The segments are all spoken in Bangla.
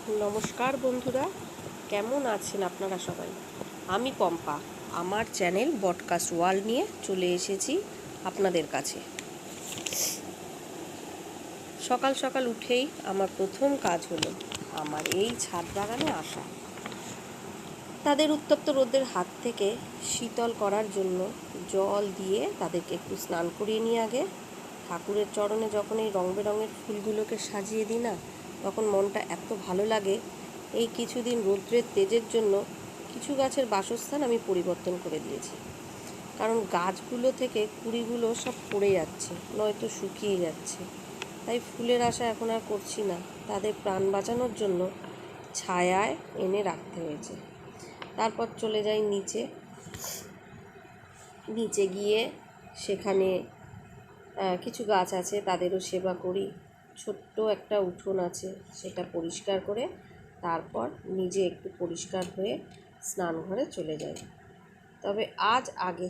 নমস্কার বন্ধুরা, কেমন আছেন আপনারা সবাই? আমি পম্পা, আমার চ্যানেল বডকাস্ট ওয়ার্ল্ড নিয়ে চলে এসেছি আপনাদের কাছে। সকাল সকাল উঠেই আমার প্রথম কাজ হলো আমার এই ছাদ বাগানে আসা। তাদের উত্তপ্ত রোদের হাত থেকে শীতল করার জন্য জল দিয়ে তাদেরকে একটু স্নান করিয়ে নিয়ে আগে ঠাকুরের চরণে যখন এই রং বেরঙের ফুলগুলোকে সাজিয়ে দিই না, তখন মনটা এত ভালো লাগে। এই কিছুদিন রৌদ্রের তেজের জন্য কিছু গাছের বাসস্থান আমি পরিবর্তন করে দিয়েছি, কারণ গাছগুলো থেকে কুঁড়িগুলো সব পড়ে যাচ্ছে, নয়তো শুকিয়ে যাচ্ছে। তাই ফুলের আশা এখন আর করছি না, তাদের প্রাণ বাঁচানোর জন্য ছায়ায় এনে রাখতে হয়েছে। তারপর চলে যাই নিচে গিয়ে সেখানে কিছু গাছ আছে, তাদেরও সেবা করি। ছোট্ট একটা উঠোন আছে, সেটা পরিষ্কার করে তারপর নিজে একটু পরিষ্কার হয়ে স্নান ঘরে চলে যাই। তবে আজ আগে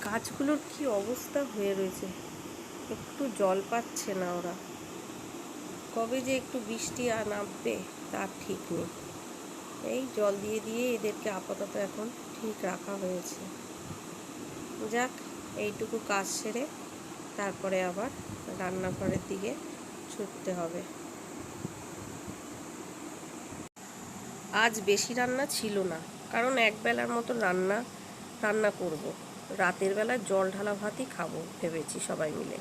গাছগুলোর কি অবস্থা হয়ে রয়েছে, একটু জল পাচ্ছে না ওরা। কবে যে একটু বৃষ্টি নামবে তার ঠিক নেই। এই জল দিয়ে দিয়ে এদেরকে আপাতত এখন ঠিক রাখা হয়েছে। যাক, এইটুকু কাজ সেরে তারপরে আবার রান্নাঘরের দিকে ছুটতে হবে। আজ বেশি রান্না ছিল না, কারণ একবেলার মতো রান্না করব। রাতের বেলা জল ঢালা ভাতই খাবো ভেবেছি সবাই মিলে।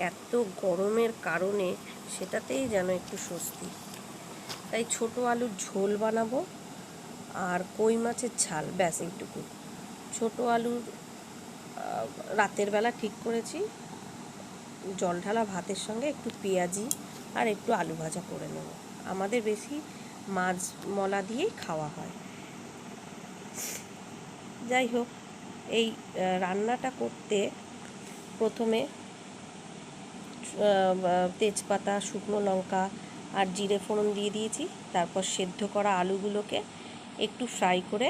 এত গরমের কারণে সেটাতেই যেন একটু স্বস্তি। তাই ছোট আলুর ঝোল বানাবো আর কই মাছের ঝাল, ব্যাস এইটুকু। ছোট আলুর রাতের বেলা ঠিক করেছি জল ঢালা ভাতের সঙ্গে একটু পেঁয়াজি আর একটু আলু ভাজা করে নেব। আমাদের বেশি মাছ মলা দিয়েই খাওয়া হয়। যাই হোক, এই রান্নাটা করতে প্রথমে তেজপাতা, শুকনো লঙ্কা আর জিরে ফোড়ন দিয়ে দিয়েছি। তারপর সেদ্ধ করা আলুগুলোকে একটু ফ্রাই করে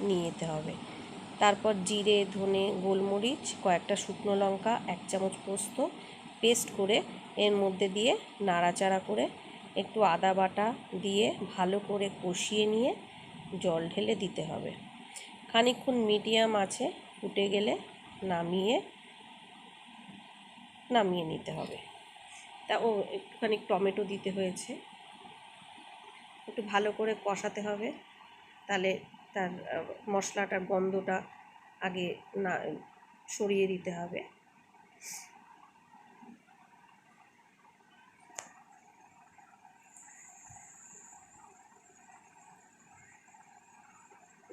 নিয়ে যেতে হবে। তারপর জিরে, ধনে, গোলমরিচ, কয়েকটা শুকনো লঙ্কা, 1 চামচ পোস্ত পেস্ট করে এর মধ্যে দিয়ে নাড়াচাড়া করে একটু আদা বাটা দিয়ে ভালো করে কষিয়ে নিয়ে জল ঢেলে দিতে হবে। খানিকক্ষণ মিডিয়াম আছে ফুটে গেলে নামিয়ে নিতে হবে। একটুখানি টমেটো দিতে হয়েছে, একটু ভালো করে কষাতে হবে, তাহলে তার মশলাটার গন্ধটা আগে না সরিয়ে দিতে হবে।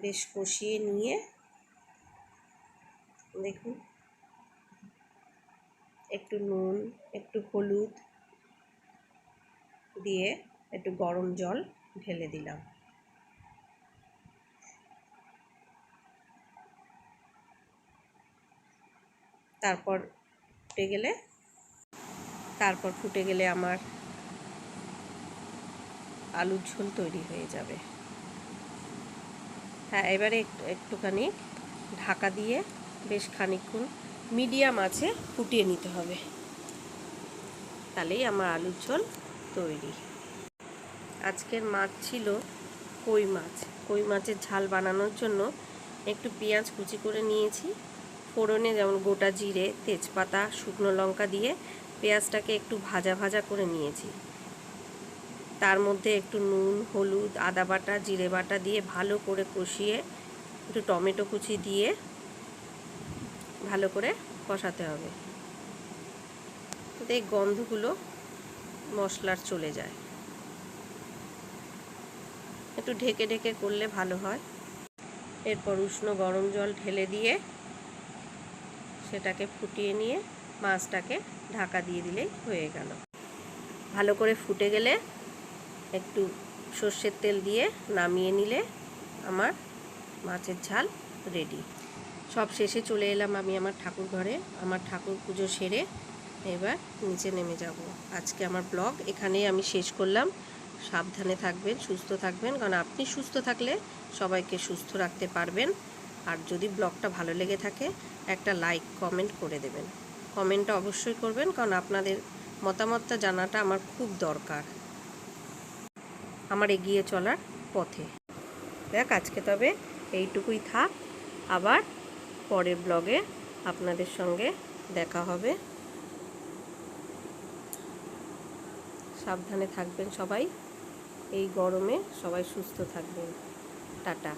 বেশ কষিয়ে নিয়ে দেখুন একটু নুন, একটু হলুদ দিয়ে একটু গরম জল ঢেলে দিলাম। তারপর ফুটে গেলে আমার আলুর ঝোল তৈরি হয়ে যাবে। হ্যাঁ, এবারে একটুখানি ঢাকা দিয়ে বেশ খানিকক্ষণ মিডিয়াম আছে ফুটিয়ে নিতে হবে, তাহলেই আমার আলুর ঝোল তৈরি। আজকের মাছ ছিল কই মাছ। কই মাছের ঝাল বানানোর জন্য একটু পেঁয়াজ কুচি করে নিয়েছি। ফোড়নে যেমন গোটা জিরে, তেজপাতা, শুকনো লঙ্কা দিয়ে পেঁয়াজটাকে একটু ভাজা ভাজা করে নিয়েছি। তার মধ্যে একটু নুন, হলুদ, আদা বাটা, জিরে বাটা দিয়ে ভালো করে কষিয়ে একটু টমেটো কুচি দিয়ে ভালো করে কষাতে হবে, যাতে গন্ধগুলো মশলার চলে যায়। একটু ঢেকে ঢেকে করলে ভালো হয়। এরপর উষ্ণ গরম জল ঢেলে দিয়ে সেটাকে ফুটিয়ে নিয়ে মাছটাকে ঢাকা দিয়ে দিলেই হয়ে গেল। ভালো করে ফুটে গেলে একটু সর্ষের তেল দিয়ে নামিয়ে নিলে আমার মাছের ঝাল রেডি। সব শেষে চলে এলাম আমি আমার ঠাকুর ঘরে। আমার ঠাকুর পুজো সেরে এবার নিচে নেমে যাব। আজকে আমার ব্লগ এখানেই আমি শেষ করলাম। সাবধানে থাকবেন, সুস্থ থাকবেন, কারণ আপনি সুস্থ থাকলে সবাইকে সুস্থ রাখতে পারবেন। আর যদি ব্লগটা ভালো লেগে থাকে একটা লাইক কমেন্ট করে দেবেন। কমেন্টটা অবশ্যই করবেন, কারণ আপনাদের মতামতটা জানাটা আমার খুব দরকার আমার এগিয়ে চলার পথে। দেখ আজকে তবে এইটুকুই থাক, আবার পরের ব্লগে আপনাদের সঙ্গে দেখা হবে। সাবধানে থাকবেন সবাই, এই গরমে সবাই সুস্থ থাকবেন। টাটা।